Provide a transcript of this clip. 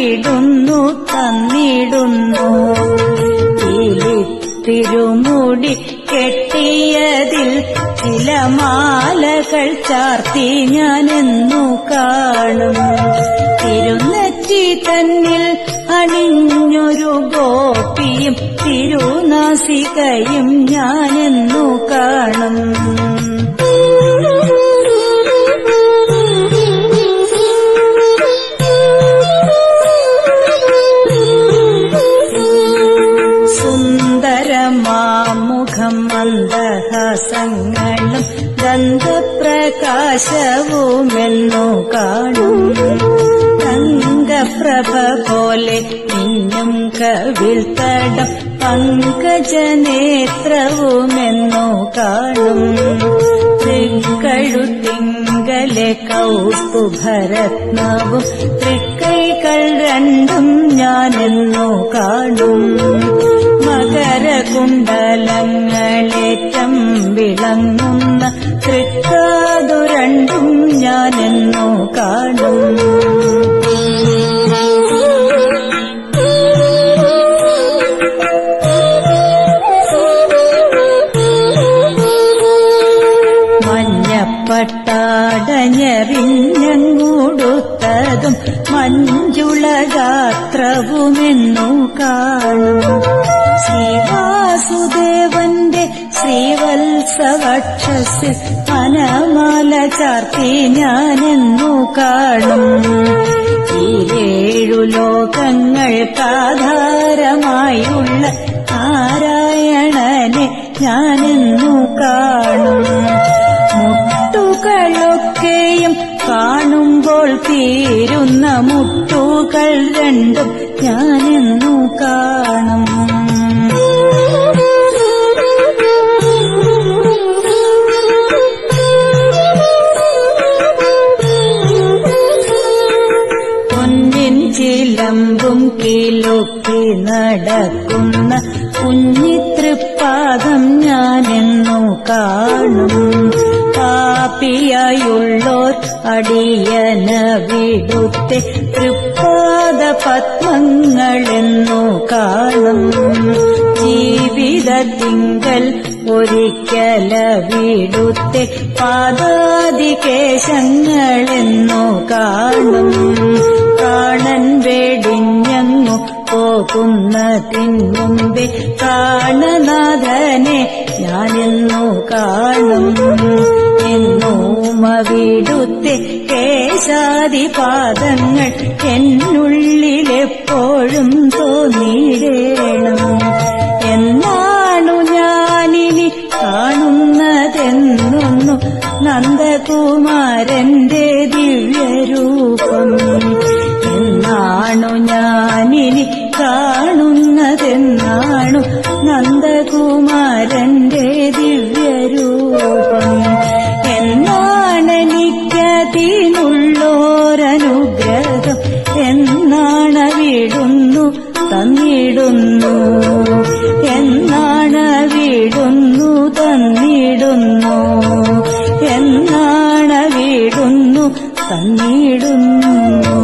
വീടുന്നു തന്നിടുന്നു. തിരുമുടി കെട്ടിയതിൽ ചില മാലകൾ ചാർത്തി ഞാനെന്നു കാണും. തിരുനെറ്റി തന്നിൽ അണിഞ്ഞൊരു ഗോപിയും തിരുനാസികയും ഞാനെന്നു കാണും. സുന്ദരമാമുഖം മന്ദഹാസങ്ങളും ഗന്ധപ്രകാശവുമെന്നു കാണും. തങ്കപ്രഭ പോലെ മിന്നും കവിൾത്തടം പങ്കജനേത്രവുമെന്നു കാണും. തൃക്കഴുത്തിങ്കലെ കൗസ്തുഭരത്നവും തൃക്കൈകൾ രണ്ടും ഞാനെന്നു കാണും. മകരകുണ്ടലങ്ങളേറ്റം വിളങ്ങുന്ന തൃക്കാതു രണ്ടും ഞാനെന്നു കാണും. മഞ്ഞപ്പട്ടാടഞ്ഞെറിഞ്ഞങ്ങൂടുത്തതും മഞ്ജുളഗാത്രവുമെന്നു കാണും. ശ്രീവാസുദേവന്റെ ശ്രീവത്സവക്ഷസിൽ വനമാല ചാർത്തി ഞാനെന്നു കാണും. ഈ 7 ലോകങ്ങൾക്കാധാരമായുള്ള നാരായണനെ ഞാനെന്നു കാണും. മുട്ടുകളൊക്കെയും കാണുമ്പോൾ തീരുന്ന മുട്ടുകൾ രണ്ടും ഞാനെന്നു കാണും. പൊന്നിൻ ചിലമ്പും കിലുക്കി നടക്കുന്ന കുഞ്ഞിത്തൃപ്പാദം ഞാനെന്നു കാണും. പാപിയായുള്ളോർ അടിയന വിടുത്തെ തൃപ്പാദ പത്മങ്ങളെന്നു കാണും. ജീവിതത്തിങ്കൽ ഒരിക്കല വിടുത്തെ പാദാദികേശങ്ങളെന്നു കാണും. പ്രാണൻ വെടിഞ്ഞങ്ങു പോകുന്നതിന് മുമ്പേ പ്രാണനാഥനെ ഞാനെന്നു കാണും. എന്നോമവിടുത്തെ കേശാദിപാദങ്ങൾ എന്നുള്ളിലെപ്പോഴും തോന്നിയിടേണം. എന്നാണു ഞാനിനി കാണുന്നതെന്നൊന്നു നന്ദകുമാരന്റെ ദിവ്യരൂപം. എന്നാണു ഞാനിനി കാണുന്നതെന്നാണു നന്ദകുമാരന്റെ ദിവ്യരൂപം. എന്നാണെനിക്കതിനുള്ളോരനുഗ്രഹം എന്നാണവിടുന്നു തന്നിടുന്നു. എന്നാണവിടുന്നു തന്നിടുന്നു. എന്നാണവിടുന്നു തന്നിടുന്നു.